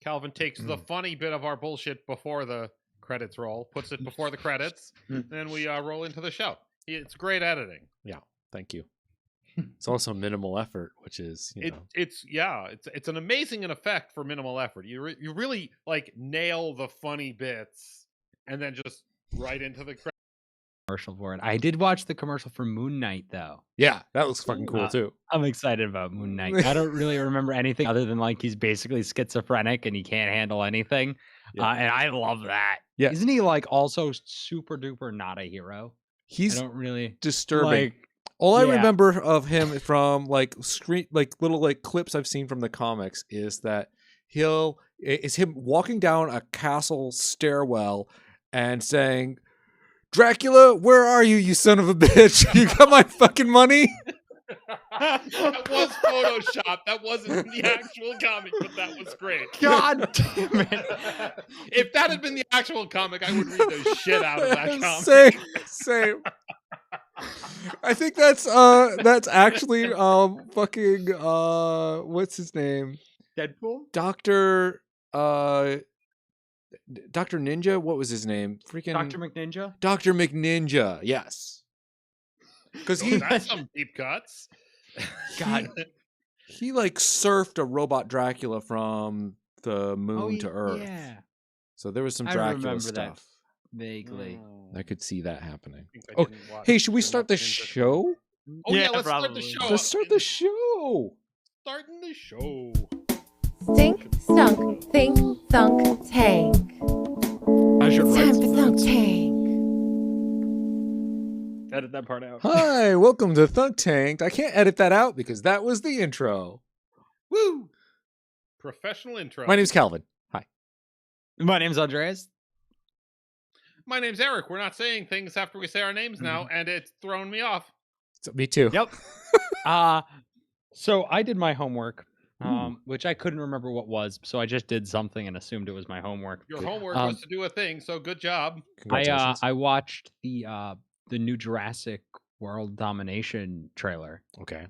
Calvin takes the funny bit of our bullshit before the credits roll, puts it before the credits, then we roll into the show. It's great editing. Yeah, thank you. It's also minimal effort, which is it's an amazing effect for minimal effort. You really like nail the funny bits and then just right into the commercial for it. I did watch the commercial for Moon Knight though. Yeah, that looks fucking cool too. I'm excited about Moon Knight. I don't really remember anything other than like he's basically schizophrenic and he can't handle anything. And I love that. Yeah. Isn't he like also super duper not a hero? He's I don't really disturbing. All I remember of him from like little like clips I've seen from the comics is that it's him walking down a castle stairwell and saying, "Dracula, where are you, you son of a bitch? You got my fucking money?" That was Photoshop. That wasn't the actual comic, but that was great. God damn it. If that had been the actual comic, I would read the shit out of that comic. Same. I think that's actually fucking what's his name? Deadpool? Dr. Ninja? What was his name? Freaking Dr. McNinja? Dr. McNinja, yes. Because that's some deep cuts. God. He like surfed a robot Dracula from the moon to Earth. Yeah. So there was some Dracula stuff. That vaguely. I could see that happening. Oh, hey, should we start the show? Oh yeah, let's start the show. Let's start the show. Starting the show. Stink, stunk, think, thunk, tank. It's time for Thunk Tank. Edit that part out. Hi, welcome to Thunk Tanked. I can't edit that out because that was the intro. Woo! Professional intro. My name's Calvin. Hi. My name's Andreas. My name's Eric. We're not saying things after we say our names now, and it's thrown me off. Me too. Yep. So I did my homework, which I couldn't remember what was, so I just did something and assumed it was my homework. Your homework was to do a thing, so good job. I watched the new Jurassic World Domination trailer. Okay.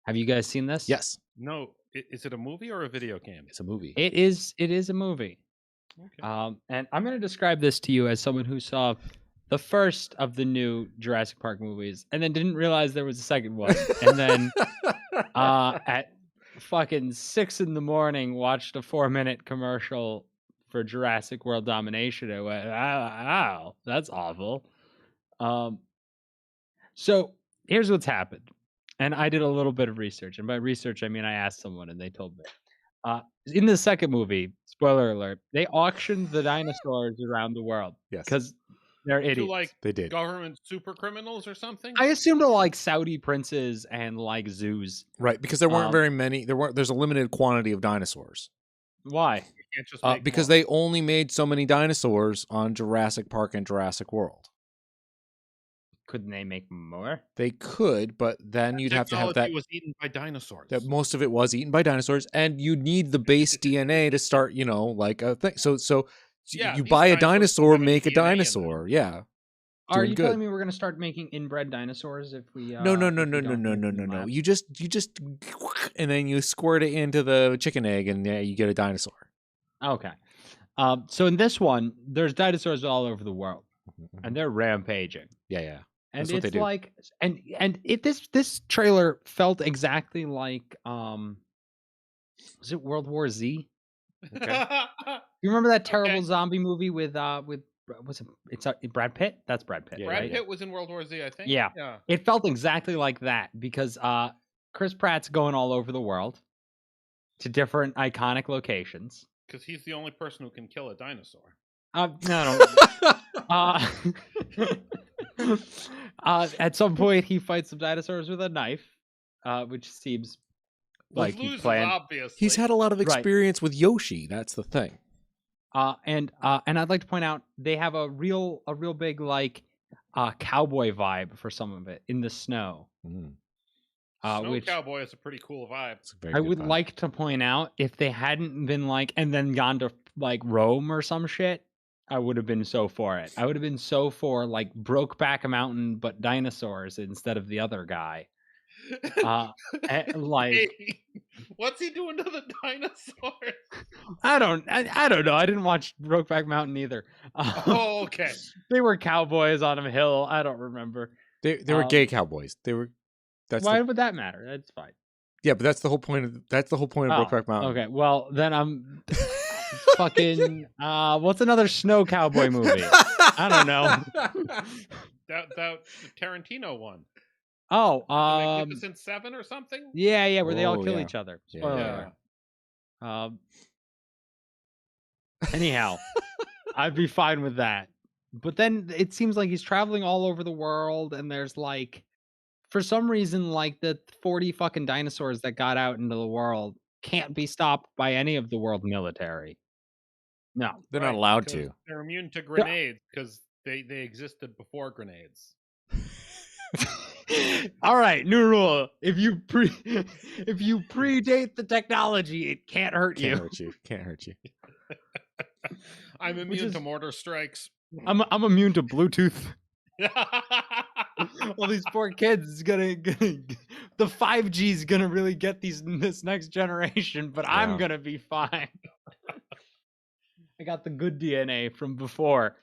Have you guys seen this? Yes. No. Is it a movie or a video game? It's a movie. It is a movie. Okay. And I'm going to describe this to you as someone who saw the first of the new Jurassic Park movies and then didn't realize there was a second one. And then at fucking 6 a.m. watched a 4-minute commercial for Jurassic World Domination. I went, wow, that's awful. So here's what's happened. And I did a little bit of research. And by research, I mean I asked someone and they told me. In the second movie, spoiler alert, they auctioned the dinosaurs around the world. Yes. Because they're idiots. To like they did. Government super criminals or something? I assumed to like Saudi princes and like zoos. Right, because there weren't very many. There's a limited quantity of dinosaurs. Why? You can't just make because more. they only made so many dinosaurs on Jurassic Park and Jurassic World. Couldn't they make more? They could, but then you'd have to have that. Was eaten by dinosaurs. That most of it was eaten by dinosaurs, and you need the base DNA to start. Like a thing. So you buy a dinosaur, make a dinosaur. Yeah. Are you telling me we're gonna start making inbred dinosaurs if we? No. You just and then you squirt it into the chicken egg, and you get a dinosaur. Okay. So in this one, there's dinosaurs all over the world, and they're rampaging. Yeah. And That's what it's they do. like, this trailer felt exactly like, was it World War Z? Okay. You remember that terrible zombie movie with it's Brad Pitt? That's Brad Pitt. Yeah, Brad Pitt was in World War Z, I think. Yeah. It felt exactly like that because Chris Pratt's going all over the world to different iconic locations. Because he's the only person who can kill a dinosaur. No. At some point, he fights some dinosaurs with a knife, which seems like he planned. Obviously. He's had a lot of experience with Yoshi. That's the thing. And I'd like to point out they have a real big like cowboy vibe for some of it in the snow. Snow Cowboy is a pretty cool vibe. I would like to point out if they hadn't been like and then gone to like Rome or some shit, I would have been so for it. I would have been so for like Brokeback Mountain but dinosaurs instead of the other guy. Like, Hey, what's he doing to the dinosaurs? I don't know. I didn't watch Brokeback Mountain either. Oh, okay. They were cowboys on a hill. I don't remember. They were gay cowboys. They were. Why would that matter? That's fine. Yeah, but that's the whole point of Brokeback Mountain. Okay, well then I'm fucking. What's another snow cowboy movie? I don't know. That the Tarantino one. Oh, Magnificent Seven or something. yeah, where they all kill yeah. each other. Yeah, Spoiler alert. Anyhow, I'd be fine with that. But then it seems like he's traveling all over the world, and there's like, for some reason, like the 40 fucking dinosaurs that got out into the world can't be stopped by any of the world military. No, They're not allowed because to. They're immune to grenades because they existed before grenades. All right, new rule. If you predate the technology, it can't hurt you. Can't hurt you. I'm immune to mortar strikes. I'm immune to Bluetooth. Well, these poor kids is gonna the 5G is gonna really get this next generation, but I'm gonna be fine. I got the good DNA from before.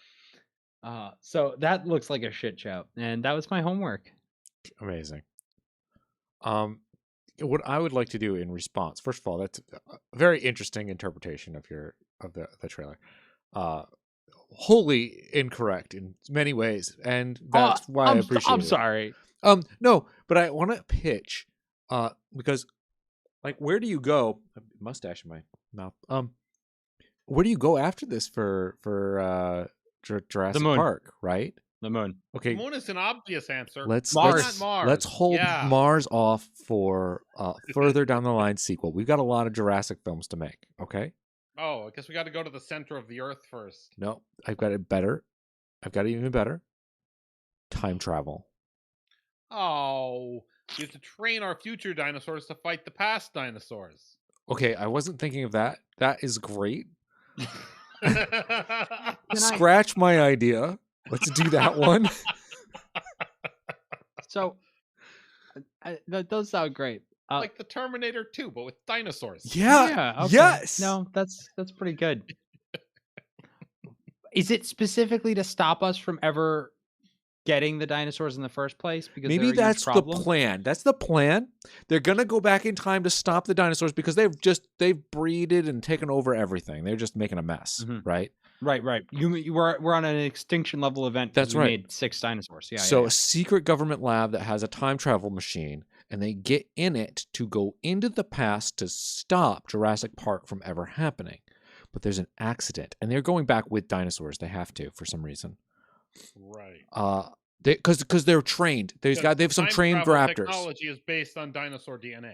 So that looks like a shit show, and that was my homework. Amazing. What I would like to do in response, first of all, that's a very interesting interpretation of the trailer. Wholly incorrect in many ways, and that's why I appreciate it. I'm sorry. No, but I want to pitch, because, like, where do you go? Mustache in my mouth. Where do you go after this for Jurassic Park? Right? The moon. Okay. The moon is an obvious answer. Let's Mars. let's hold Mars off for further down the line sequel. We've got a lot of Jurassic films to make. Okay. Oh, I guess we got to go to the center of the Earth first. No, I've got it better. I've got it even better. Time travel. Oh, you have to train our future dinosaurs to fight the past dinosaurs. Okay, I wasn't thinking of that. That is great. Like Scratch my idea. Let's do that one. So that does sound great. the Terminator 2, but with dinosaurs. Yeah. Okay. Yes. No, that's pretty good. Is it specifically to stop us from ever getting the dinosaurs in the first place? Because maybe that's the plan. That's the plan. They're gonna go back in time to stop the dinosaurs because they've breeded and taken over everything. They're just making a mess, right? Right. We're on an extinction level event. That's right. We made 6 dinosaurs. Yeah. So a secret government lab that has a time travel machine, and they get in it to go into the past to stop Jurassic Park from ever happening. But there's an accident, and they're going back with dinosaurs. They have to for some reason. Right. Because they're trained. They have some trained raptors. Technology is based on dinosaur DNA.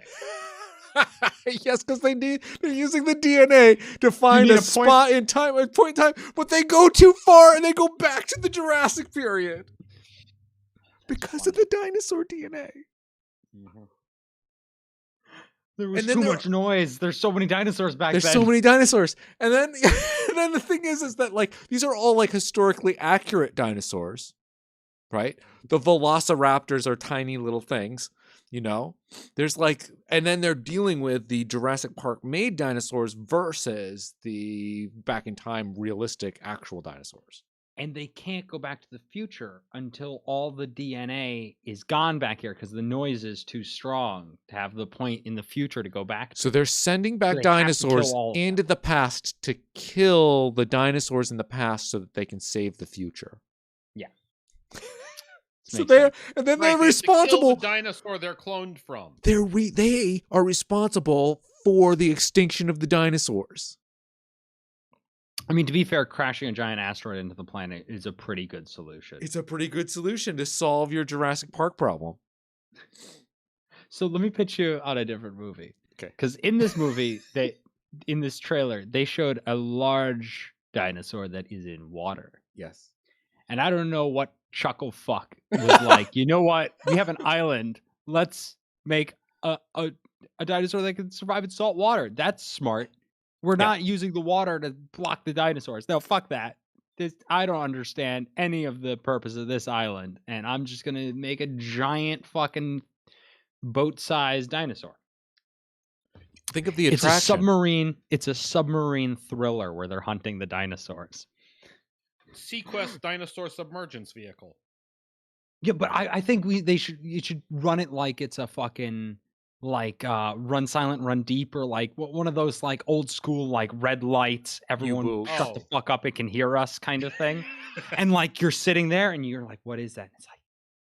Yes, because they're using the DNA to find a spot in time, a point in time, but they go too far and they go back to the Jurassic period because of the dinosaur DNA. Mm-hmm. There was too much noise. There's so many dinosaurs back then. There's so many dinosaurs, and then the thing is that, like, these are all like historically accurate dinosaurs, right? The velociraptors are tiny little things. You know, there's like, and then they're dealing with the Jurassic Park made dinosaurs versus the back in time realistic actual dinosaurs. And they can't go back to the future until all the DNA is gone back here because the noise is too strong to have the point in the future to go back to. So they're sending back dinosaurs into the past to kill the dinosaurs in the past so that they can save the future. Yeah. So they're responsible. To kill the dinosaur they're cloned from. They are responsible for the extinction of the dinosaurs. I mean, to be fair, crashing a giant asteroid into the planet is a pretty good solution. It's a pretty good solution to solve your Jurassic Park problem. So let me pitch you on a different movie. Okay. Because in this movie, in this trailer, they showed a large dinosaur that is in water. Yes. And I don't know what chuckle fuck was like, you know what? We have an island. Let's make a dinosaur that can survive in salt water. That's smart. We're not using the water to block the dinosaurs. No, fuck that. I don't understand any of the purpose of this island. And I'm just going to make a giant fucking boat-sized dinosaur. Think of the It's attraction. a submarine. It's a submarine thriller where they're hunting the dinosaurs. Sequest dinosaur submergence vehicle. Yeah, but I think you should run it like it's a fucking like Run Silent, Run Deep, or like one of those like old school like red lights. Everyone U-boat. shut the fuck up! It can hear us, kind of thing. And like you're sitting there and you're like, what is that? It's like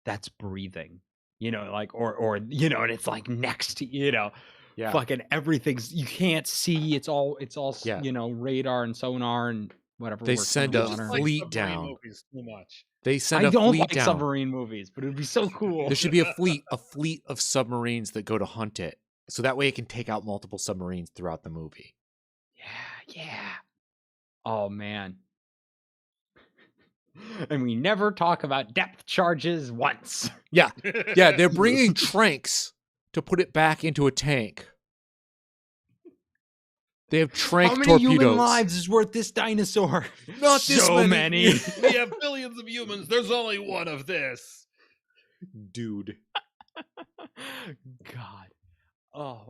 that's breathing, like or and it's like next to Yeah. fucking everything's you can't see. It's all Yeah. radar and sonar and whatever. They works send on a the water. fleet submarine down. Movies too much. They send I a don't fleet like down. submarine movies, but it'd be so cool. There should be a fleet of submarines that go to hunt it, so that way it can take out multiple submarines throughout the movie. Yeah. Oh man. And we never talk about depth charges once. Yeah, they're bringing tranks to put it back into a tank. They have trank How many torpedoes. human lives is worth this dinosaur? Not this so many. many. We have billions of humans. There's only one of this. Dude. God. Oh,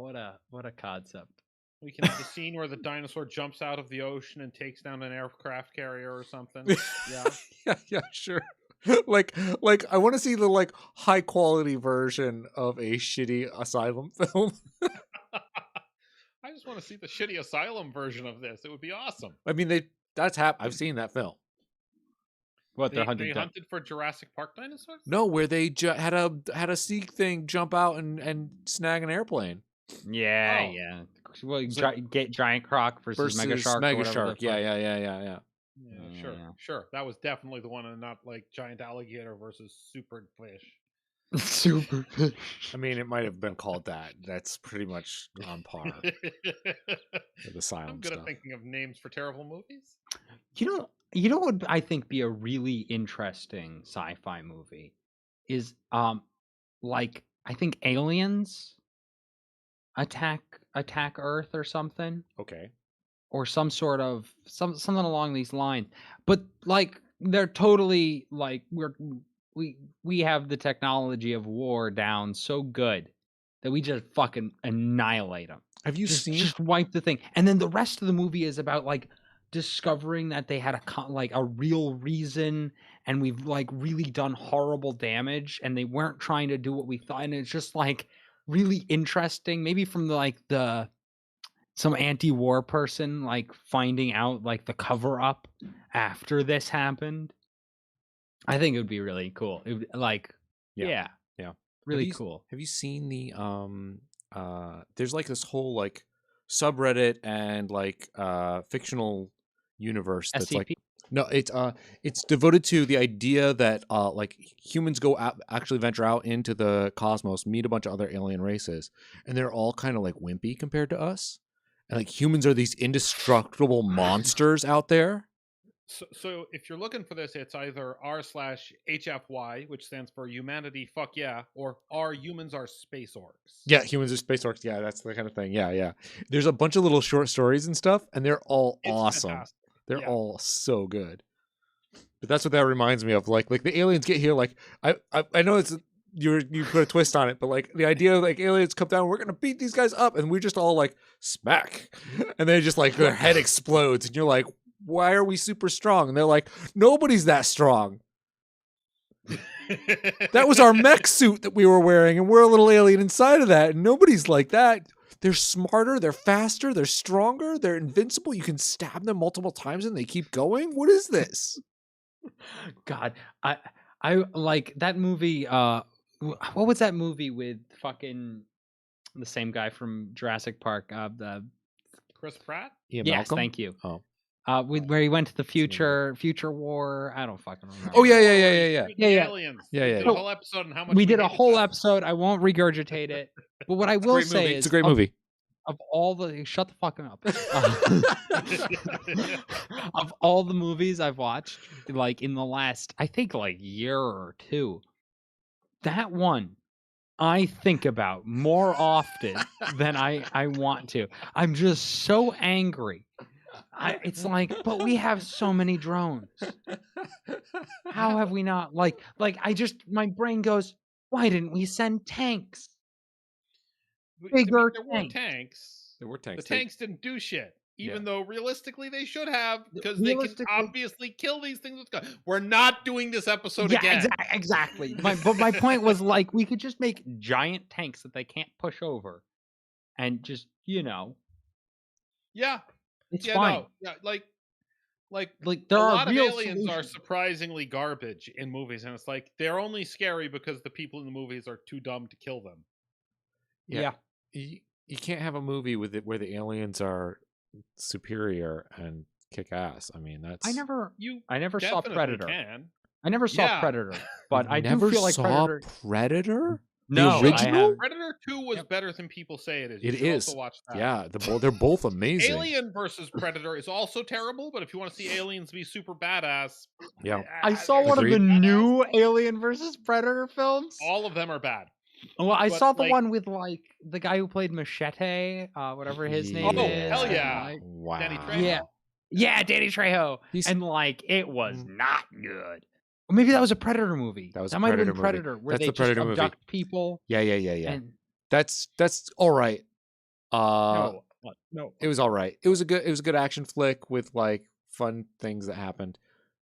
what a concept. We can have the scene where the dinosaur jumps out of the ocean and takes down an aircraft carrier or something. Yeah. yeah, sure. like I want to see the like high quality version of a shitty asylum film. I just want to see the shitty asylum version of this. It would be awesome. I mean, I've seen that film. What They hunting? hunted for Jurassic Park dinosaurs? No, where they had a sea thing jump out and snag an airplane. Yeah, Oh. yeah. Well, get giant croc versus mega shark. Mega shark. Yeah. Yeah, sure, Yeah. sure. That was definitely the one, and not like giant alligator versus super fish. Super. I mean, it might have been called that. That's pretty much on par with asylum I'm good stuff. at thinking of names for terrible movies. You know what I think be a really interesting sci-fi movie is like I think aliens attack Earth or something, Okay. or some sort of something along these lines. But like they're totally like we have the technology of war down so good that we just fucking annihilate them. Have you Just wipe the thing, and then the rest of the movie is about like discovering that they had a real reason, and we've like really done horrible damage, and they weren't trying to do what we thought, and it's just like really interesting. Maybe from some anti-war person like finding out like the cover up after this happened. I think it would be really cool. It would, like, Yeah. really cool. Have you seen the there's like this whole like subreddit and like fictional universe that's SCP? like no, it's devoted to the idea that like humans go out, actually venture out into the cosmos, meet a bunch of other alien races, and they're all kind of like wimpy compared to us. And like humans are these indestructible monsters out there. So if you're looking for this, it's either r/HFY, which stands for humanity, fuck yeah, or our humans are space orcs. Yeah, humans are space orcs. Yeah, that's the kind of thing. Yeah. There's a bunch of little short stories and stuff, and they're all It's awesome. fantastic. They're Yeah. all so good. But that's what that reminds me of. Like the aliens get here. Like I know it's you put a twist on it, but like the idea of like aliens come down, we're gonna beat these guys up, and we just all like smack, and then just like their head explodes, and you're like, why are we super strong? And they're like, nobody's that strong. That was our mech suit that we were wearing, and we're a little alien inside of that, and nobody's like that. They're smarter, they're faster, they're stronger, they're invincible. You can stab them multiple times and they keep going. What is this? God, I like that movie. What was that movie with fucking the same guy from Jurassic Park? The Chris Pratt? Ian yes, Malcolm? thank you. Oh. Where he went to the future war. I don't fucking remember. Oh yeah. With the Yeah. aliens. Yeah, We yeah, did yeah. a whole episode on how much We did a hated whole that. episode. I won't regurgitate it. But what I will say is, it's a great movie. Of all the shut the fuck up. Of all the movies I've watched, like in the last, I think like year or two, that one I think about more often than I want to. I'm just so angry. It's like, but we have so many drones. How have we not? Like I just, my brain goes, why didn't we send tanks? bigger there were tanks. tanks. There were tanks. The tanks didn't do shit, even Yeah. though realistically they should have, because they can Realistically- obviously kill these things with guns. We're not doing this episode Yeah, again. exactly. But my point was, like, we could just make giant tanks that they can't push over, and just, Yeah, it's yeah, fine. no, yeah, like Like, there a are lot of real aliens are solutions. surprisingly garbage in movies, and it's like they're only scary because the people in the movies are too dumb to kill them. Yeah. You can't have a movie with it where the aliens are superior and kick ass. I mean, that's I never You saw definitely Predator. can. I never saw Yeah. Predator, but I do never feel like saw Predator. Predator. No, I original? haven't. Predator 2 was Yep. better than people say it is. You It should is. also watch that. Yeah, they're both amazing. Alien versus Predator is also terrible, but if you want to see aliens be super badass, Yeah. I saw one of the Agreed. new Alien versus Predator films. all of them are bad. Well, I but, saw the like- one with, like, the guy who played Machete, whatever his name Oh, is. hell and, yeah. like- Wow. Danny Trejo. Yeah. Yeah, Danny Trejo. He's- And, like, it was Mm. not good. Or maybe that was a Predator movie. That was a might have Predator been movie. Predator, where That's they the just Predator movie. abduct people. Yeah. And That's all right. no, It was all right. It was a good action flick with like fun things that happened.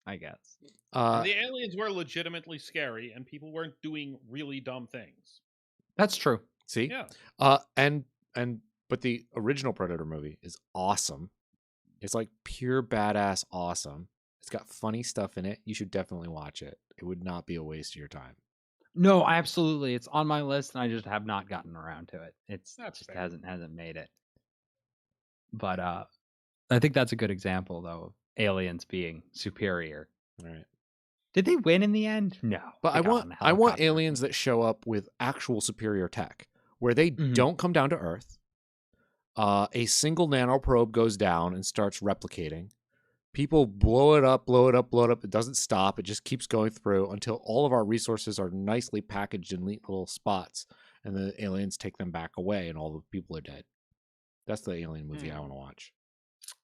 I guess. And the aliens were legitimately scary, and people weren't doing really dumb things. That's true. See? Yeah. But the original Predator movie is awesome. It's like pure badass awesome. It's got funny stuff in it. You should definitely watch it. It would not be a waste of your time. No, absolutely. It's on my list, and I just have not gotten around to it. It's That's just fair. hasn't made it. But I think that's a good example, though, of aliens being superior. All right. Did they win in the end? No. But They I got want on a I want helicopter. aliens that show up with actual superior tech, where they Mhm. don't come down to Earth. A single nanoprobe goes down and starts replicating. People blow it up. It doesn't stop. It just keeps going through until all of our resources are nicely packaged in neat little spots, and the aliens take them back away, and all the people are dead. That's the alien movie I want to watch.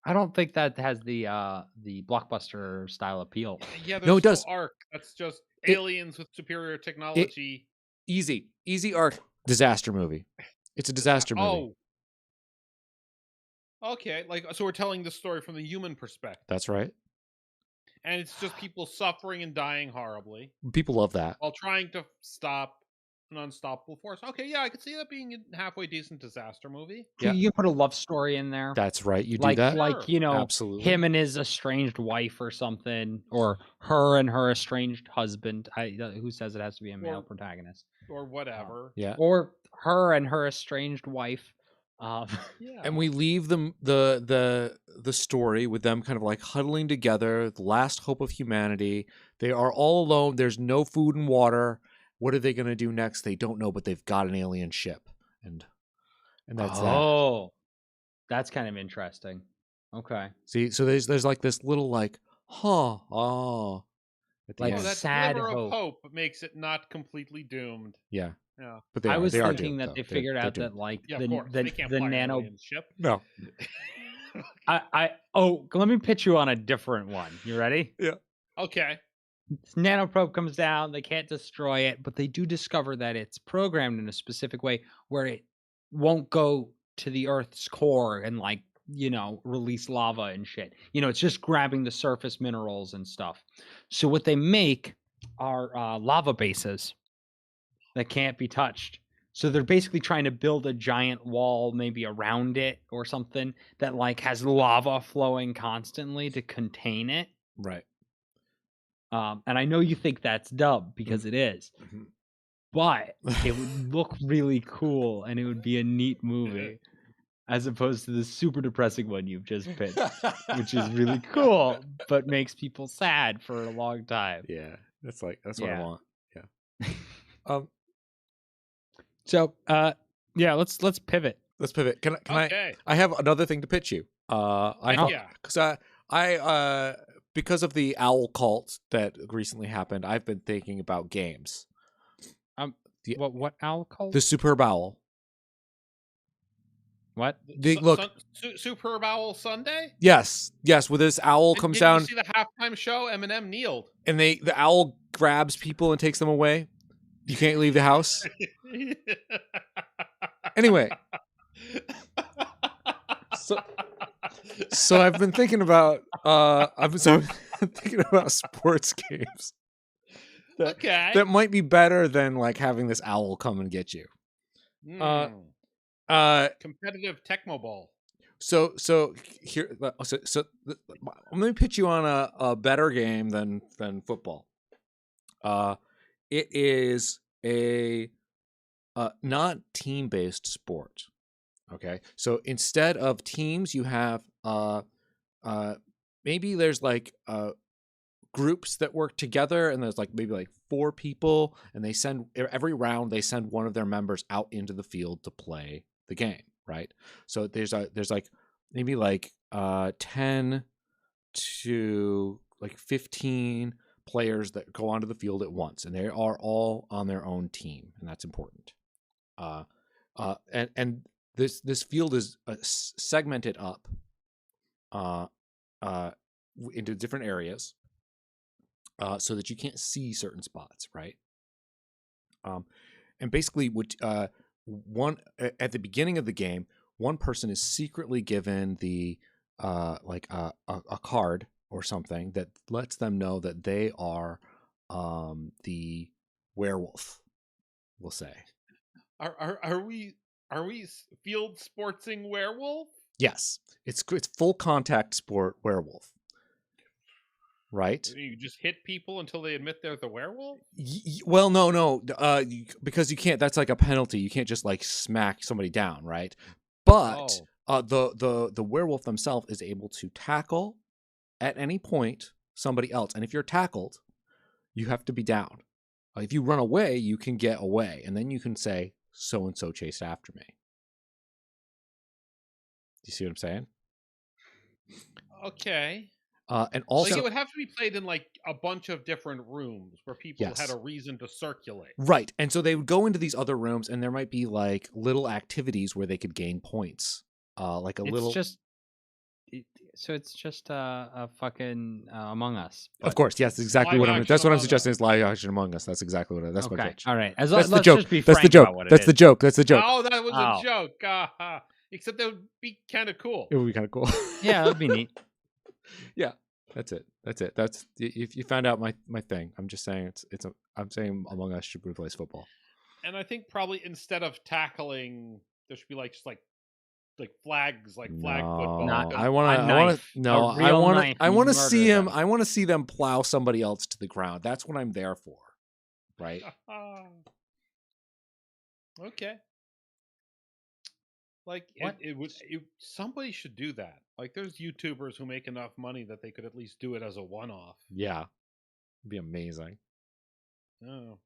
I don't think that has the blockbuster style appeal. Yeah, there's No, it does. no arc. That's just It- aliens with superior technology. Easy arc disaster movie. It's a disaster movie. Oh. Okay, like so we're telling the story from the human perspective. That's right. And it's just people suffering and dying horribly People love that. while trying to stop an unstoppable force. Okay, yeah, I could see that being a halfway decent disaster movie. Yeah. You can put a love story in there. That's right. You like do that. like Absolutely. him and his estranged wife or something, or her and her estranged husband. Who says it has to be a male Or- protagonist? Or whatever. Yeah. Or her and her estranged wife. Yeah. And we leave them the story with them kind of like huddling together, the last hope of humanity. They are all alone. There's no food and water. What are they going to do next? They don't know, but they've got an alien ship, and that's that. Oh, that's kind of interesting. Okay, See, so there's like this little like, at the Like Oh, end. that sad glimmer hope. of hope makes it not completely doomed. Yeah, Yeah. but they I was are thinking doomed, that though. they They're- figured they're out doomed. that like Yeah, the of course. the, they can't the fly an nano. alien ship. No. Let me pitch you on a different one. You ready? Okay. This nanoprobe comes down. They can't destroy it, but they do discover that it's programmed in a specific way where it won't go to the Earth's core and release lava and shit. It's just grabbing the surface minerals and stuff. So what they make are lava bases that can't be touched. So they're basically trying to build a giant wall maybe around it or something that has lava flowing constantly to contain it. Right. And I know you think that's dumb because it is, Mhm. but it would look really cool and it would be a neat movie as opposed to the super depressing one you've just pitched, which is really cool, but makes people sad for a long time. Yeah, that's what I Yeah. want. Yeah. So, let's pivot. Let's pivot. Can Okay. I have another thing to pitch you. Yeah. Because I because of the owl cult that recently happened, I've been thinking about games. The- What owl cult? The Superb Owl. What? Look, Superb Owl Sunday? yes, with this owl comes Did down you see the halftime show? Eminem kneeled. and the owl grabs people and takes them away. You can't leave the house. Anyway, so I've been thinking about thinking about sports games that might be better than like having this owl come and get you. Competitive Tecmo Bowl. So here, so let me pitch you on a better game than football. It is a not team-based sport. Okay, so instead of teams, you have maybe there's like groups that work together, and there's like maybe like 4 people, and they send every round they send one of their members out into the field to play the game, right? So there's like maybe like 10 to like 15 players that go onto the field at once, and they are all on their own team, and that's important. And this field is segmented up into different areas, so that you can't see certain spots, right? And basically, one at the beginning of the game, one person is secretly given the like a card or something that lets them know that they are the werewolf. We'll say. Are we field sportsing werewolf? Yes, it's full contact sport werewolf. Right? You just hit people until they admit they're the werewolf? Well, no, because you can't. That's like a penalty. You can't just like smack somebody down, right? But the werewolf themselves is able to tackle at any point somebody else, and if you're tackled, you have to be down. If you run away, you can get away, and then you can say, "So and so chased after me." Do you see what I'm saying? Okay. And also, like it would have to be played in like a bunch of different rooms where people had a reason to circulate. Right. And so they would go into these other rooms, and there might be like little activities where they could gain points. Like a little. So it's just a fucking Among Us. Of course, yes, exactly what I'm. That's what I'm suggesting is live action Among Us. That's exactly what. That's my pitch. All right. That's the joke. That's the joke. That's the joke. That's the joke. Oh, that was a joke. Except that would be kind of cool. It would be kind of cool. Yeah, that'd be neat. Yeah, that's it. That's if you found out my thing. I'm just saying I'm saying Among Us should replace football. And I think probably instead of tackling, there should be like just like flags, like flag football. I want to see him. I want to see them plow somebody else to the ground. That's what I'm there for, right? Okay. Like somebody should do that. Like there's YouTubers who make enough money that they could at least do it as a one-off. Yeah, it'd be amazing. Oh,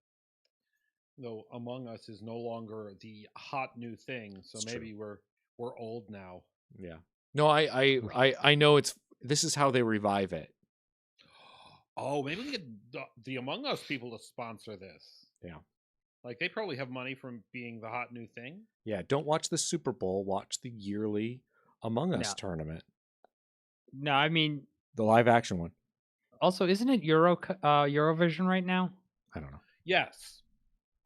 though Among Us is no longer the hot new thing, so maybe we're old now. Yeah. No, I know this is how they revive it. Oh, maybe we get the Among Us people to sponsor this. Yeah. Like they probably have money from being the hot new thing. Yeah, don't watch the Super Bowl. Watch the yearly Among Us tournament. No, I mean the live action one. Also, isn't it Eurovision right now? I don't know. Yes.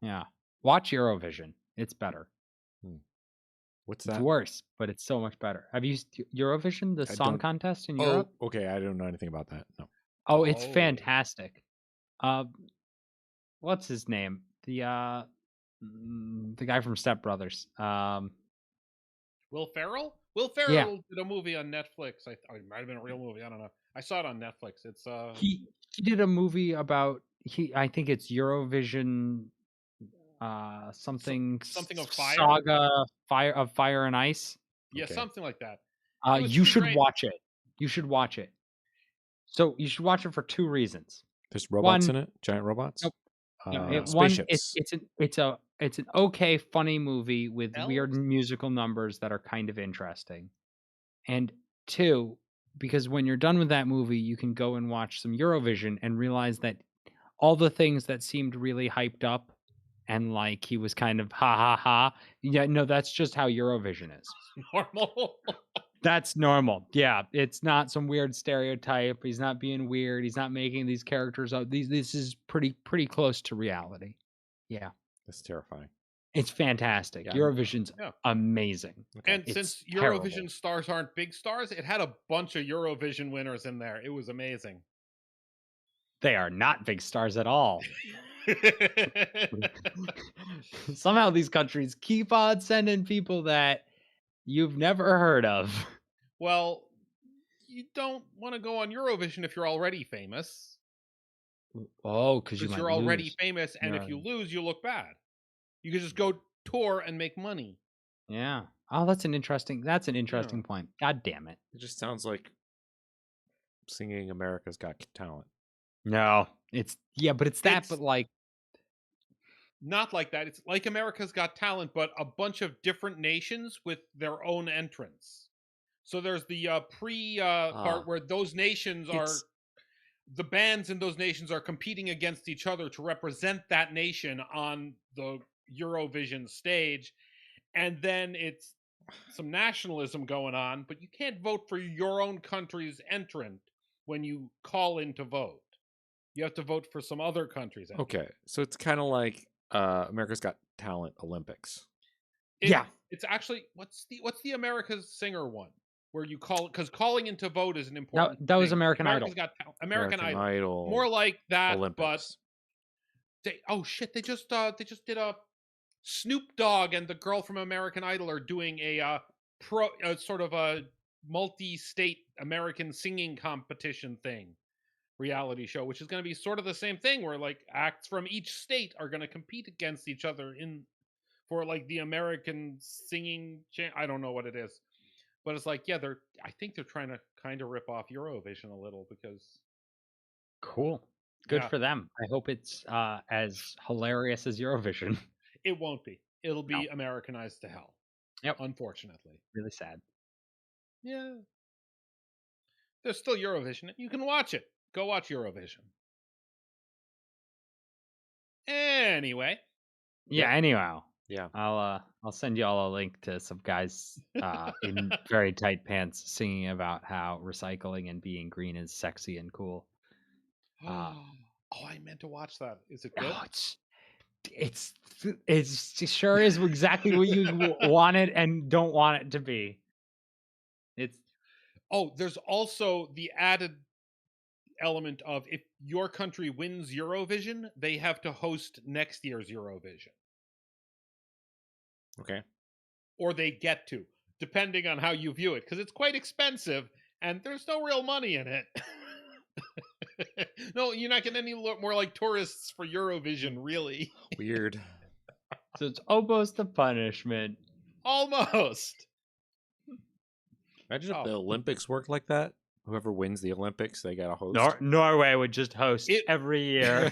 Yeah. Watch Eurovision. It's better. What's that? It's worse, but it's so much better. Have you Eurovision, the song contest in Europe? Okay. I don't know anything about that. No. Oh, it's fantastic. What's his name? The guy from Step Brothers. Will Ferrell? Will Ferrell did a movie on Netflix. It might have been a real movie. I don't know. I saw it on Netflix. It's he did a movie about I think it's Eurovision something of fire. Saga Fire and Ice. Yeah, something like that. You should watch it. You should watch it. So you should watch it for 2 reasons. There's robots in it? Giant robots? Nope. No, spaceships. It's an okay, funny movie with weird musical numbers that are kind of interesting. And 2, because when you're done with that movie, you can go and watch some Eurovision and realize that all the things that seemed really hyped up and like he was kind of ha ha ha. Yeah, no, that's just how Eurovision is. Normal. That's normal. Yeah, it's not some weird stereotype. He's not being weird. He's not making these characters up. This is pretty close to reality. Yeah. That's terrifying. It's fantastic. Yeah. Eurovision's Yeah. amazing. Okay. And It's since terrible. Eurovision stars aren't big stars, it had a bunch of Eurovision winners in there. It was amazing. They are not big stars at all. Somehow these countries keep on sending people that you've never heard of. Well, you don't want to go on Eurovision if you're already famous. Oh, because you Because might you're already lose. famous, and if Right. you lose, you look bad. You could just go tour and make money. Yeah. Oh, that's an interesting point. God damn it. It just sounds like singing America's Got Talent. No. But it's that, It's- but like Not like that. It's like America's Got Talent, but a bunch of different nations with their own entrants. So there's the part where those nations the bands in those nations are competing against each other to represent that nation on the Eurovision stage. And then it's some nationalism going on, but you can't vote for your own country's entrant when you call in to vote. You have to vote for some other country's entrant. Okay, so it's kind of like America's Got Talent Olympics. Yeah. It's actually what's the America's Singer one where you call it, because calling in to vote is an important. that was thing. American Idol. America's Got American Idol. Idol. More like that, Olympics. but they just did a Snoop Dogg and the girl from American Idol are doing a sort of a multi-state American singing competition thing, reality show, which is going to be sort of the same thing where like acts from each state are going to compete against each other for like the American singing I don't know what it is, but it's like, yeah, I think they're trying to kind of rip off Eurovision a little because Cool. Good Yeah. for them. I hope it's as hilarious as Eurovision. it won't be. It'll be No. Americanized to hell. Yep. Unfortunately. Really sad. Yeah. There's still Eurovision. You can watch it. Go watch Eurovision. Anyway. Yeah, anyhow. Yeah. I'll send you all a link to some guys in very tight pants singing about how recycling and being green is sexy and cool. Oh, I meant to watch that. Is it good? Oh, it sure is exactly what you wanted and don't want it to be. There's also the added element of if your country wins Eurovision, they have to host next year's Eurovision. Okay. Or they get to, depending on how you view it, because it's quite expensive and there's no real money in it. No, you're not getting any more like tourists for Eurovision, really. Weird. So it's almost a punishment. Almost. Imagine if the Olympics worked like that. Whoever wins the Olympics, they got a host. Norway would just host every year.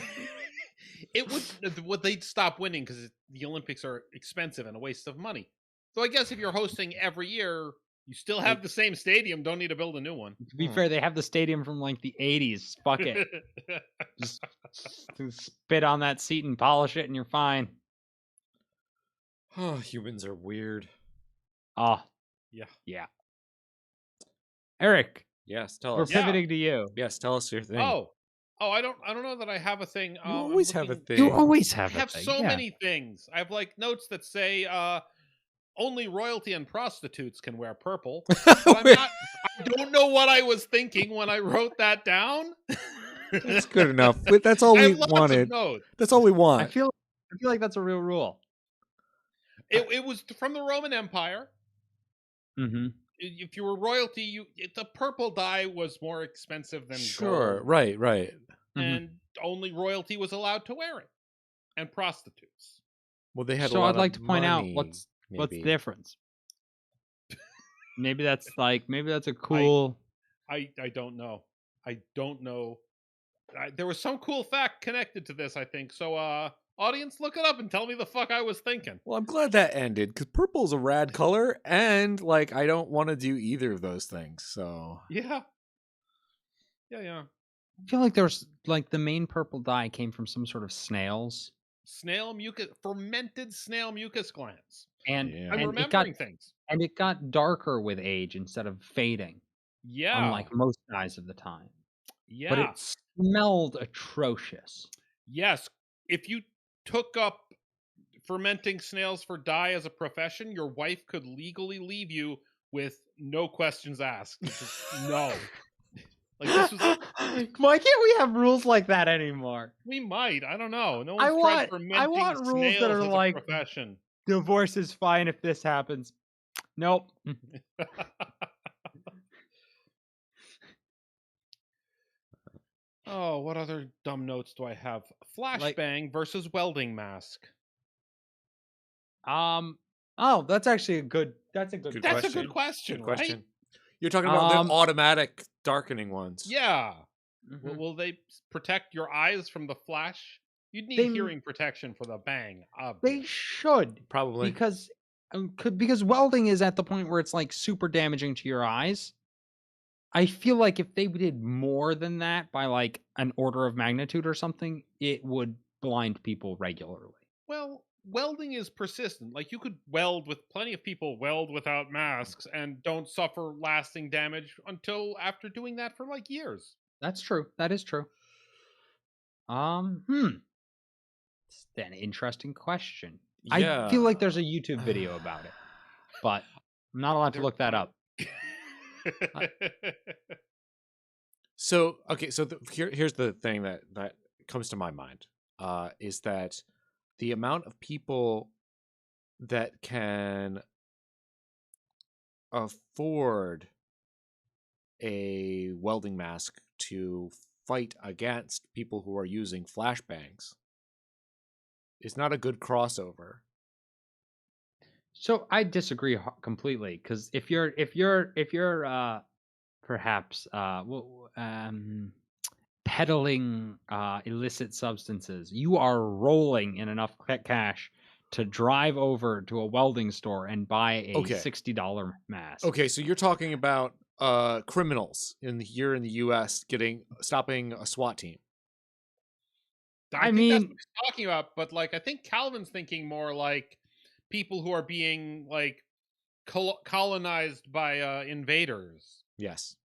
It would they'd stop winning because the Olympics are expensive and a waste of money. So I guess if you're hosting every year, you still have the same stadium. Don't need to build a new one. To be fair, they have the stadium from like the 80s. Fuck it. Just spit on that seat and polish it and you're fine. Oh, humans are weird. Oh. Yeah. Eric. Yes, tell We're us. pivoting to you. Yes, tell us your thing. Oh, I don't know that I have a thing. You always have a thing. You always have I have so many things. I have like notes that say only royalty and prostitutes can wear purple. I don't know what I was thinking when I wrote that down. That's good enough. That's all we wanted. That's all we want. I feel like that's a real rule. It was from the Roman Empire. Mm-hmm. If you were royalty, the purple dye was more expensive than Sure, gold. right. And only royalty was allowed to wear it, and prostitutes. Well, they had. So I'd like to point out money, what's the maybe. difference. maybe that's a cool. I don't know. I don't know. There was some cool fact connected to this, I think. So, audience, look it up and tell me the fuck I was thinking. Well, I'm glad that ended because purple's a rad color, and like I don't want to do either of those things. So Yeah. I feel like there's like the main purple dye came from some sort of snails. Snail mucus, fermented snail mucus glands. And, Yeah. I'm and remembering things. And it got darker with age instead of fading. Yeah. Unlike most dyes of the time. Yeah. But it smelled atrocious. Yes. If you took up fermenting snails for dye as a profession, your wife could legally leave you with no questions asked. Just no. Like this was. Why can't we have rules like that anymore? We might. I don't know. No I one's tried want fermenting rules that snails are as like a profession. divorce is fine if this happens. Nope. Oh, what other dumb notes do I have? Flashbang versus welding mask. Oh, that's actually a good. That's a good. That's question. a good question. Good question. Right? You're talking about the automatic darkening ones. Yeah. Mhm. Will they protect your eyes from the flash? You'd need hearing protection for the bang. They should Probably. because welding is at the point where it's like super damaging to your eyes. I feel like if they did more than that by like an order of magnitude or something, it would blind people regularly. Well, welding is persistent. Like you could weld with plenty of people weld without masks and don't suffer lasting damage until after doing that for like years. That's true. That is true. It's an interesting question. Yeah. I feel like there's a YouTube video about it, but I'm not allowed to look that up. So here's the thing that comes to my mind is that the amount of people that can afford a welding mask to fight against people who are using flashbangs is not a good crossover. So I disagree completely because if you're perhaps peddling illicit substances, you are rolling in enough cash to drive over to a welding store and buy a $60 mask. Okay, so you're talking about criminals here in the U.S. stopping a SWAT team. I mean, that's what he's talking about, but like I think Calvin's thinking more like people who are being like colonized by invaders. Yes.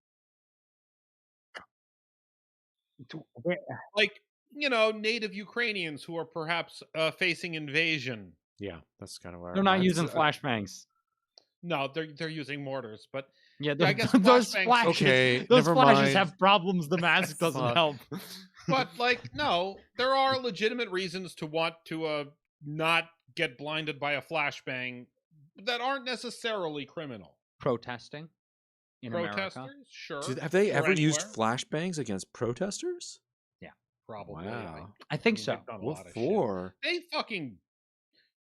Like, native Ukrainians who are perhaps facing invasion. Yeah, that's kind of where they're not using flashbangs. No, they're using mortars, but yeah, I guess those flashes. Okay, those never flashes mind. have problems. The mask doesn't help. But no, there are legitimate reasons to want to not get blinded by a flashbang that aren't necessarily criminal. Protesting in Protesters, America. sure. Have they ever anywhere. used flashbangs against protesters? Yeah, probably. Wow. I think so. What for?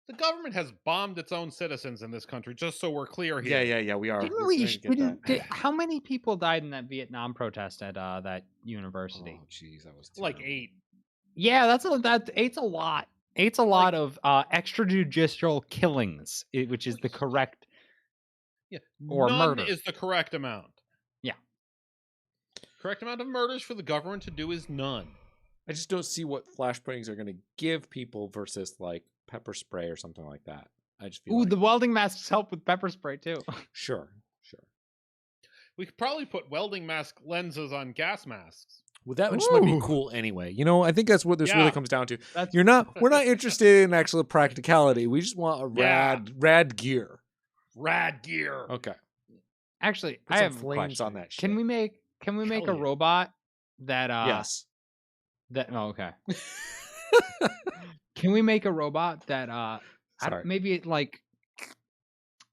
The government has bombed its own citizens in this country, just so we're clear here. Yeah, we are. How many people died in that Vietnam protest at that university? Oh, jeez, that was like 8. Yeah, eight's a lot. Eight's a lot of extrajudicial killings, which is the correct. Yeah, or none murder is the correct amount. Yeah, correct amount of murders for the government to do is none. I just don't see what flashbangs are going to give people versus like pepper spray or something like that. I just feel the welding masks help with pepper spray too. Sure. We could probably put welding mask lenses on gas masks. Well, that just might be cool anyway. I think that's what this really comes down to. We're not interested in actual practicality. We just want a rad gear. Rad gear. Okay. Actually, Put I have flames on that shit. Can we make a robot that yes. Okay. Can we make a robot that maybe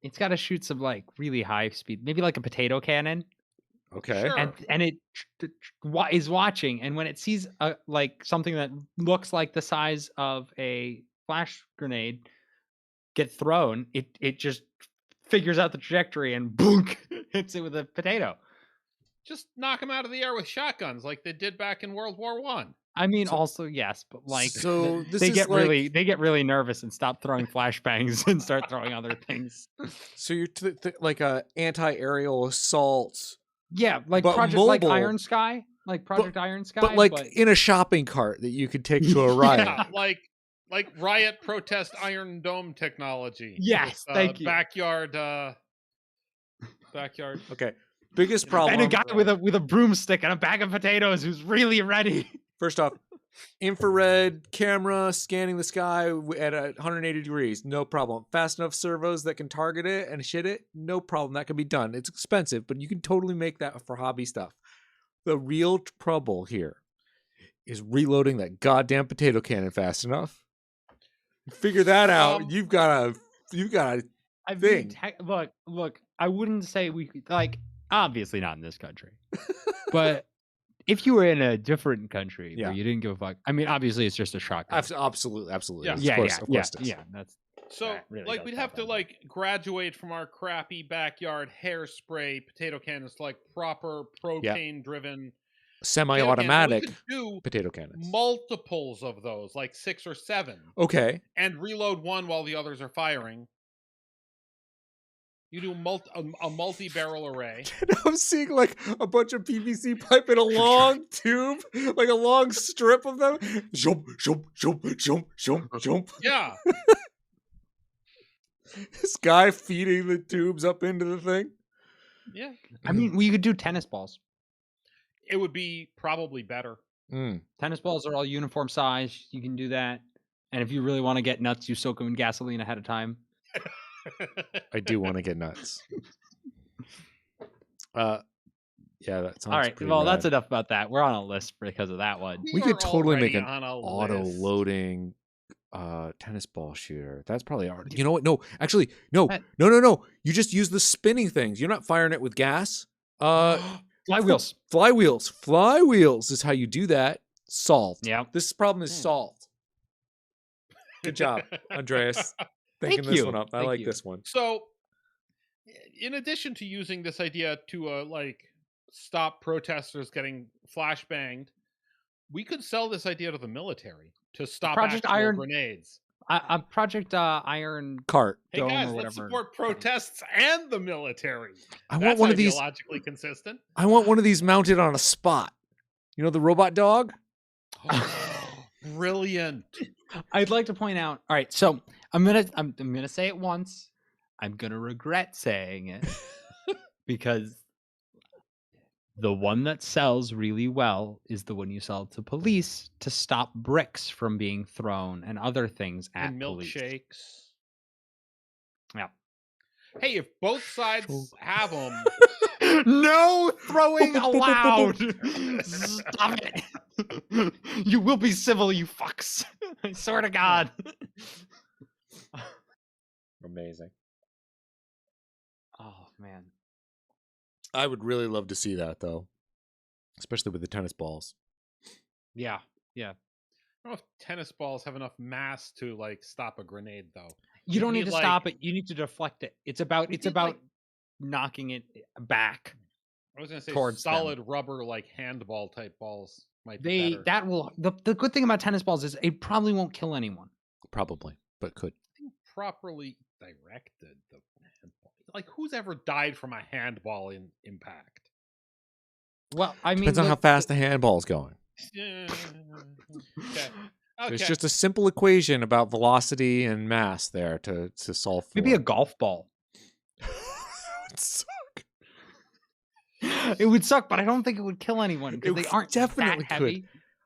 it's got to shoot some like really high speed, maybe like a potato cannon. Okay. Sure. And it is watching, and when it sees like something that looks like the size of a flash grenade get thrown, it just figures out the trajectory and boom, hits it with a potato. Just knock them out of the air with shotguns like they did back in World War I. I mean, also yes, but like, so they get really nervous and stop throwing flashbangs and start throwing other things. So you're like a anti-aerial assault. Yeah, like Project Iron Sky, Iron Sky, but in a shopping cart that you could take to a riot. Yeah, like riot protest Iron Dome technology. Yes, thank you. Backyard. Okay. Biggest problem. And a guy with a broomstick and a bag of potatoes who's really ready. First off, infrared camera scanning the sky at 180 degrees, no problem. Fast enough servos that can target it and shit it, no problem. That can be done. It's expensive, but you can totally make that for hobby stuff. The real trouble here is reloading that goddamn potato cannon fast enough. Figure that out. You've got a thing. Look. I wouldn't say we could, like, obviously not in this country, but if you were in a different country where you didn't give a fuck, I mean, obviously it's just a shotgun. Absolutely. Yeah. Of course it is. Yeah. That's so really like we'd have to like graduate from our crappy backyard hairspray potato cannons to like proper propane driven semi-automatic do potato cannons. Multiples of those, like 6 or 7. Okay. And reload one while the others are firing. You do a multi-barrel array. I'm seeing like a bunch of PVC pipe in a long tube, like a long strip of them. Jump, jump, jump, jump, jump, jump. Yeah. This guy feeding the tubes up into the thing. Yeah. I mean, we could do tennis balls. It would be probably better. Tennis balls are all uniform size. You can do that. And if you really want to get nuts, you soak them in gasoline ahead of time. I do want to get nuts. Yeah, that sounds all right. pretty Well, rad. That's enough about that. We're on a list because of that one. We could totally make an auto-loading loading tennis ball shooter. That's probably our. You know what? No, actually, no. You just use the spinning things. You're not firing it with gas. Flywheels. Flywheels is how you do that. Solved. Yeah. This problem is solved. Good job, Andreas. Thinking this one up. I like this one. So, in addition to using this idea to like stop protesters getting flashbanged, we could sell this idea to the military to stop Project actual Iron grenades. Project Ironcart. Hey guys, let's support protests and the military. I want one of these ideologically consistent. I want one of these mounted on a spot. You know the robot dog? Brilliant. I'd like to point out. All right, so I'm gonna say it once. I'm gonna regret saying it because the one that sells really well is the one you sell to police to stop bricks from being thrown and other things at and police. Milkshakes. Yeah. Hey, if both sides have them, no throwing allowed. Stop it. You will be civil, you fucks. I swear to God. Amazing. Oh, man. I would really love to see that, though. Especially with the tennis balls. Yeah. I don't know if tennis balls have enough mass to, like, stop a grenade, though. You don't need to stop it. You need to deflect it. It's about knocking it back. I was going to say towards solid rubber, like, handball type balls might be better. That will... The good thing about tennis balls is it probably won't kill anyone. Probably, but could. Properly directed the handball. Like, who's ever died from a handball in impact? Well, I mean, depends on how fast the handball's going. Okay. There's just a simple equation about velocity and mass there to solve for. Maybe a golf ball. It would suck. It would suck, but I don't think it would kill anyone because they aren't definitely that heavy.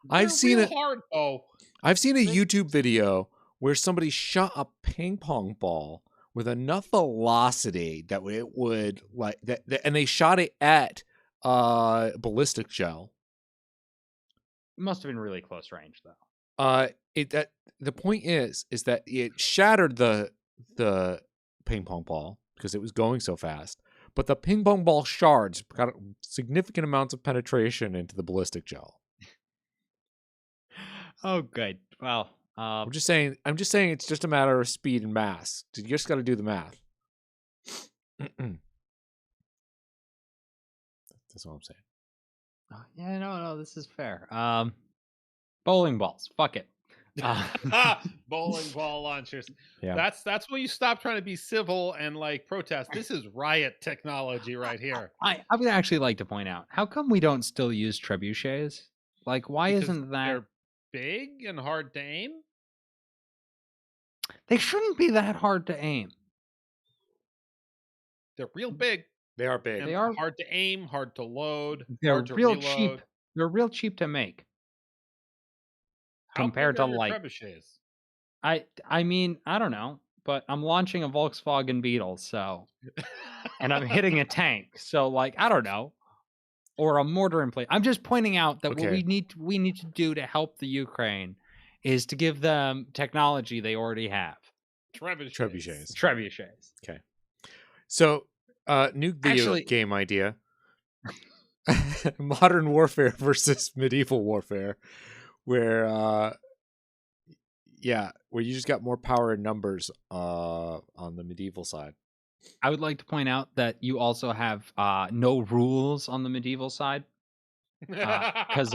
I've seen it. I've seen a YouTube video where somebody shot a ping pong ball with enough velocity that it would like that, and they shot it at ballistic gel. It must have been really close range, though. The point is that it shattered the ping pong ball because it was going so fast, but the ping pong ball shards got significant amounts of penetration into the ballistic gel. Oh, good. Well. I'm just saying it's just a matter of speed and mass. You just got to do the math. That's all I'm saying. Yeah, no, this is fair. Bowling balls. Fuck it. Bowling ball launchers. Yeah. That's when you stop trying to be civil and like protest. This is riot technology right here. I would actually like to point out, how come we don't still use trebuchets? Like, why Because isn't that they're big and hard to aim? They shouldn't be that hard to aim. They're real big. They are big. They are hard to aim, hard to load. They're hard to real reload. cheap. They're real cheap to make. compared to How big are like your trebuchets? I mean, I don't know, but I'm launching a Volkswagen Beetle, so and I'm hitting a tank. So like, I don't know. Or a mortar and plate. I'm just pointing out that what Okay. we need to do to help the Ukraine is to give them technology they already have. Trebuchets. Trebuchets. Okay. So, new video Actually- game idea. Modern warfare versus medieval warfare, where where you just got more power in numbers on the medieval side. I would like to point out that you also have no rules on the medieval side. Because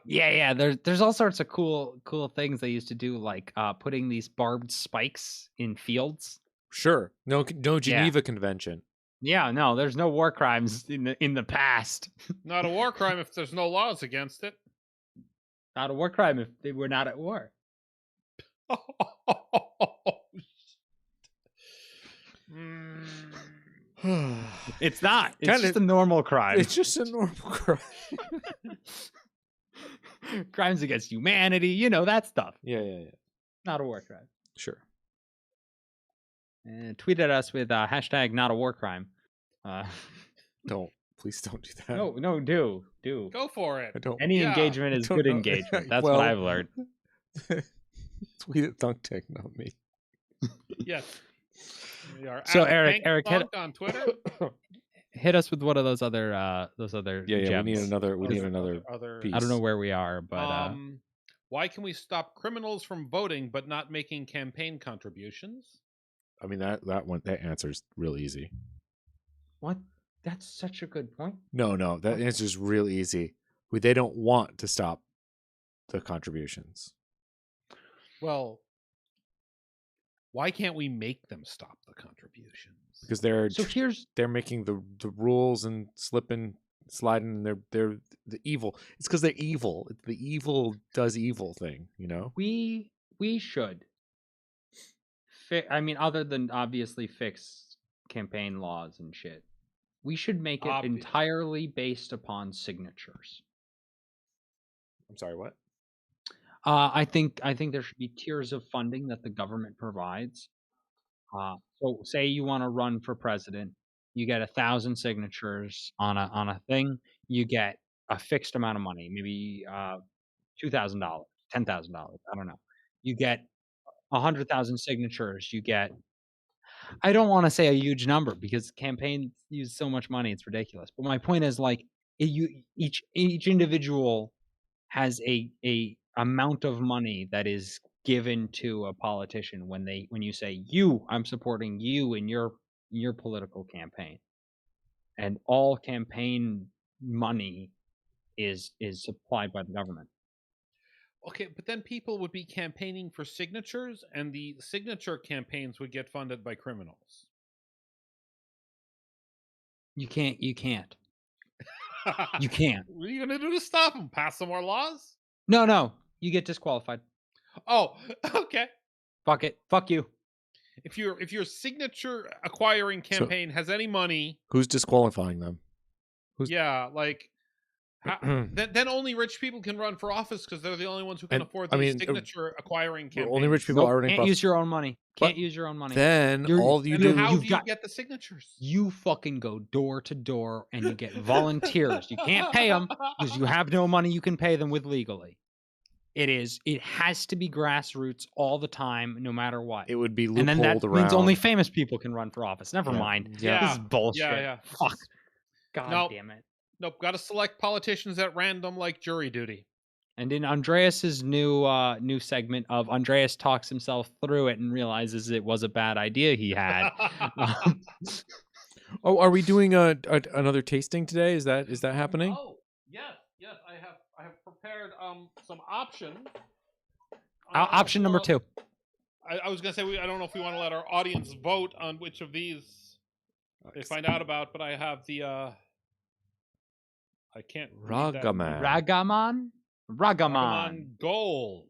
there's all sorts of cool things they used to do, like putting these barbed spikes in fields. Sure. No Geneva Convention. Yeah, no, there's no war crimes in the past. Not a war crime if there's no laws against it. Not a war crime if they were not at war. It's not. It's just a normal crime. It's just a normal crime. Crimes against humanity, you know, that stuff. Yeah. Not a war crime. Sure. And tweet at us with hashtag not a war crime. Please don't do that. No, do. Go for it. I don't. Any engagement is good engagement. That's what I've learned. Tweet at Thunk Tank, not me. Yes. We are So at Eric, Thunk on Twitter. hit us with one of those other Yeah. gems. We need another piece. I don't know where we are, but why can we stop criminals from voting but not making campaign contributions? I mean that answer's real easy. what? That's such a good point. No, that answer's real easy. They don't want to stop the contributions. Well, why can't we make them stop the contributions? Because they're making the rules and sliding. They're the evil. It's because they're evil. It's the evil does evil thing. You know. We should. Other than obviously fix campaign laws and shit, we should make it entirely based upon signatures. I'm sorry. What? I think there should be tiers of funding that the government provides. So say you want to run for president, you get 1,000 signatures on a thing, you get a fixed amount of money, maybe $2,000, $10,000, I don't know. You get 100,000 signatures, you get, I don't want to say a huge number because campaigns use so much money, it's ridiculous. But my point is, like, each individual has a amount of money that is given to a politician when you say, I'm supporting you in your political campaign, and all campaign money is supplied by the government. Okay, but then people would be campaigning for signatures, and the signature campaigns would get funded by criminals. You can't. You can't. What are you going to do to stop them? Pass some more laws? No. You get disqualified. Oh, okay. Fuck it. Fuck you. If your signature acquiring campaign has any money, who's disqualifying them? Then only rich people can run for office because they're the only ones who can afford the signature acquiring campaign. Only rich people are running. Can't use your own money. Can't use your own money. Then all you do. How do you get the signatures? You fucking go door to door and you get volunteers. You can't pay them because you have no money you can pay them with legally. It has to be grassroots all the time, no matter what. It would be loopholed and then that around. means only famous people can run for office. Never mind. Yeah. This is bullshit. Yeah. Fuck. God damn it. Nope. Got to select politicians at random, like jury duty. And in Andreas's new segment of Andreas talks himself through it and realizes it was a bad idea he had. Oh, are we doing another tasting today? Is that happening? Oh, yes. I have prepared some options. Option number 2. I was gonna say I don't know if we want to let our audience vote on which of these they find out about, but I have the I can't Ragaman. Ragaman Gold.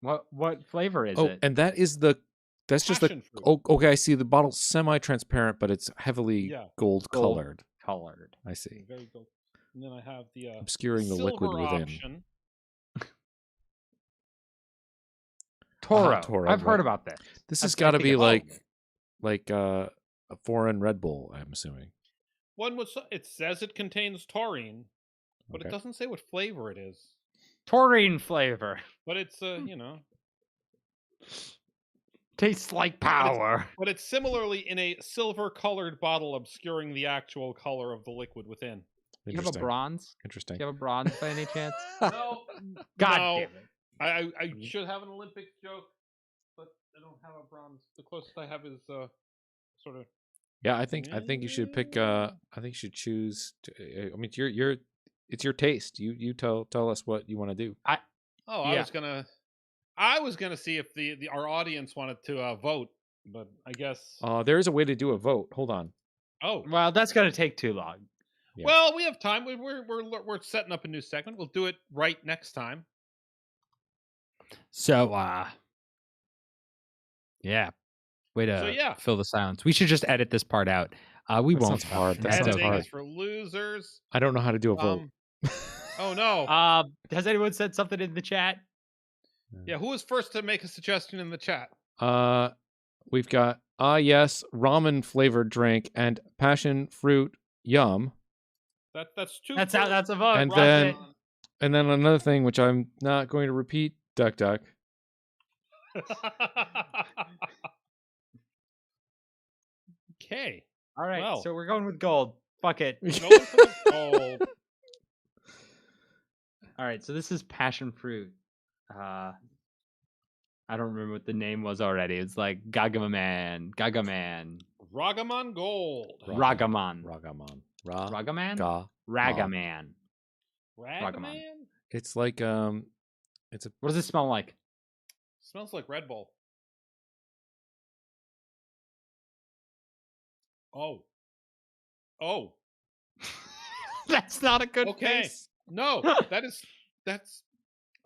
What flavor is it? Oh, and that's just Passion the. fruit. Oh, okay. I see the bottle's semi-transparent, but it's heavily gold colored. Colored. I see. Very gold. And then I have the Obscuring the liquid silver within. option. Toro. Toro, I've heard right. about this. This has I got to think be it's- like a foreign Red Bull, I'm assuming. It says it contains taurine, but Okay. it doesn't say what flavor it is. taurine flavor. But it's Tastes like power. but it's similarly in a silver-colored bottle, obscuring the actual color of the liquid within. You have a Interesting. bronze? Interesting. Do you have a bronze by any chance? No, God no. damn it. I should have an Olympics joke, but I don't have a bronze. The closest I have is sort of. Yeah, I think you should pick. I think you should choose. I mean, it's your taste. You tell us what you want to do. I was gonna see if our audience wanted to vote, but I guess. There is a way to do a vote. Hold on. Oh well, that's gonna take too long. Yeah. Well, we have time. We're setting up a new segment. We'll do it right next time. So, yeah. Way to fill the silence. We should just edit this part out. We won't. Sounds hard. That sounds Editing hard. is for losers. I don't know how to do a vote. Oh no. Has anyone said something in the chat? Yeah, who was first to make a suggestion in the chat? We've got yes, ramen flavored drink and passion fruit yum. That's two. That's a vote. And then another thing which I'm not going to repeat. Duck duck. Okay. All right. Well. So we're going with gold. Fuck it. Going for the gold. All right. So this is passion fruit. I don't remember what the name was already. It's like Gagaman. Ragamon Gold. Ragaman. Ragaman. Ragaman? Ragaman. It's like it's a. What does it smell like? Smells like Red Bull. Oh. That's not a good Okay. face. No, that's.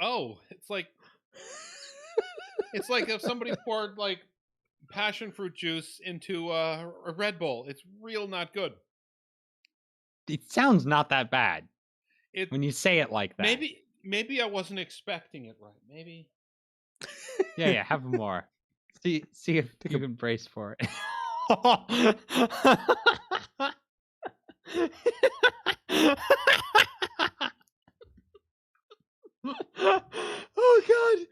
Oh, it's like if somebody poured like passion fruit juice into a Red Bull. It's real not good. It sounds not that bad. When you say it like that. Maybe I wasn't expecting it right. Maybe. Yeah, have more. See if you can brace for it. Oh god.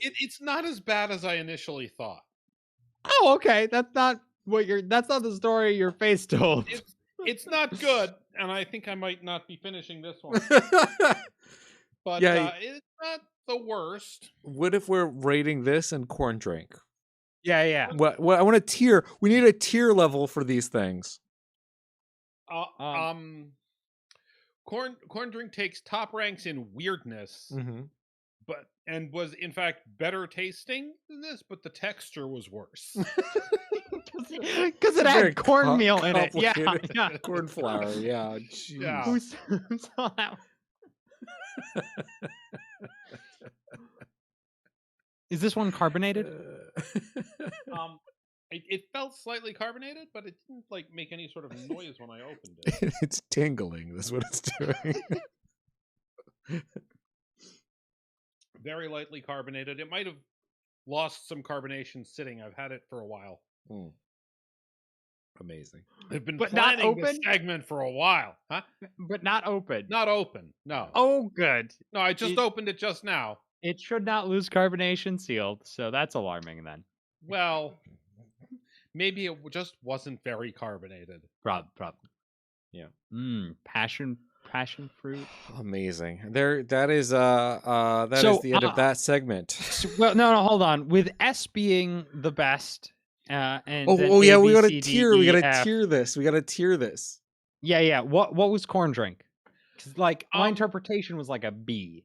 It's not as bad as I initially thought. Oh, okay. That's not the story your face told. It's not good, and I think I might not be finishing this one. But it's not the worst. What if we're rating this and corn drink? Yeah. What I want a tier. We need a tier level for these things. Corn drink takes top ranks in weirdness, and was in fact better tasting than this, but the texture was worse. Because it had cornmeal in it. Yeah. Corn flour. Yeah. Jeez. Yeah. Who saw that? Is this one carbonated? It felt slightly carbonated, but it didn't like make any sort of noise when I opened it. It's tingling. That's what it's doing. Very lightly carbonated. It might have lost some carbonation sitting. I've had it for a while. Amazing. I've been But not planning this open? segment for a while, huh? But not open. Not open. No. Oh, good. No, I just opened it just now. It should not lose carbonation sealed, so that's alarming then. Well, maybe it just wasn't very carbonated. Probably. Yeah. Passion fruit. Amazing. That is the end of that segment. Well, no, hold on. With S being the best, and yeah, we got to tier. We got to F. tier this. We got to tier this. Yeah. What was corn drink? 'Cause, like my interpretation was like a B,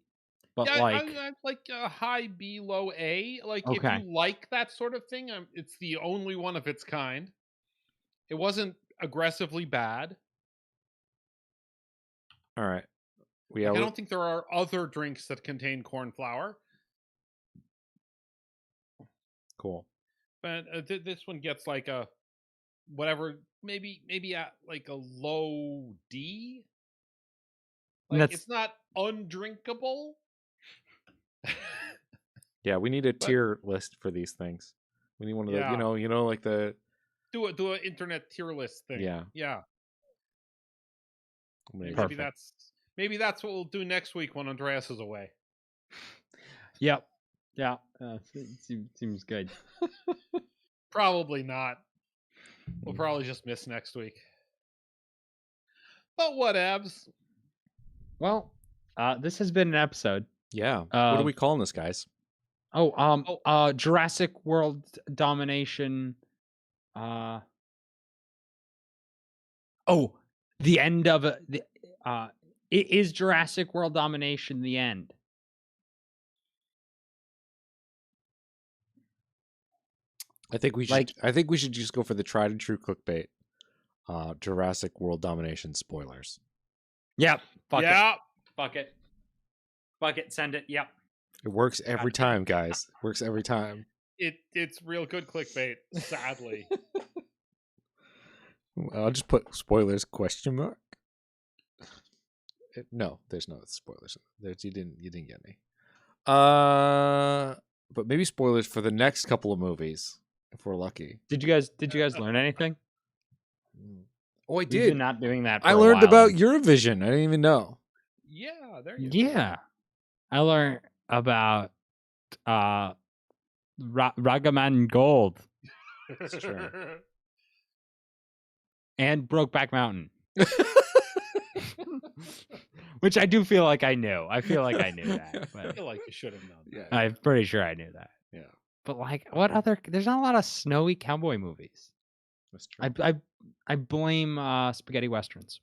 but Yeah, like I like a high B, low A. Like if Okay. you like that sort of thing, it's the only one of its kind. It wasn't aggressively bad. All right. I don't think there are other drinks that contain corn flour. Cool. But this one gets like a whatever, maybe at like a low D. Like it's not undrinkable. Yeah, we need a tier list for these things. We need one of the, like the do an internet tier list thing. Yeah. Maybe that's what we'll do next week when Andreas is away. Yep. Yeah. Seems good. Probably not. We'll probably just miss next week. But whatevs. Well, this has been an episode. Yeah. What are we calling this, guys? Jurassic World Domination. The end of it. Is Jurassic World Domination the end? I think we should just go for the tried and true clickbait. Jurassic World Domination spoilers. Yep. Fuck it. Send it. Yep. It works every time, guys. It works every time. It's real good clickbait, sadly. I'll just put spoilers ? No, there's no spoilers. You didn't get me. But maybe spoilers for the next couple of movies if we're lucky. Did you guys learn anything? Oh, I did. We've been not doing that. I learned about Eurovision. I didn't even know. Yeah, there you go. Yeah, I learned about Ragaman Gold. That's true. And Brokeback Mountain. Which I do feel like I knew. I feel like I knew that. But I feel like you should have known. Yeah. I'm pretty sure I knew that. Yeah. But like, what other? There's not a lot of snowy cowboy movies. That's true. I blame spaghetti westerns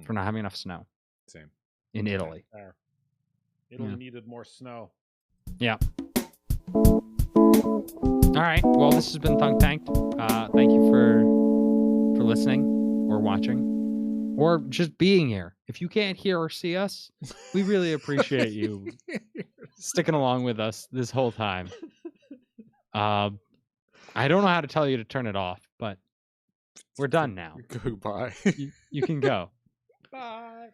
for not having enough snow. Same. In Italy. There. Italy needed more snow. Yeah. All right. Well, this has been Thunk Tanked. Thank you for listening or watching or just being here. If you can't hear or see us, we really appreciate you sticking along with us this whole time. I don't know how to tell you to turn it off, but we're done now. Goodbye. You can go. Bye.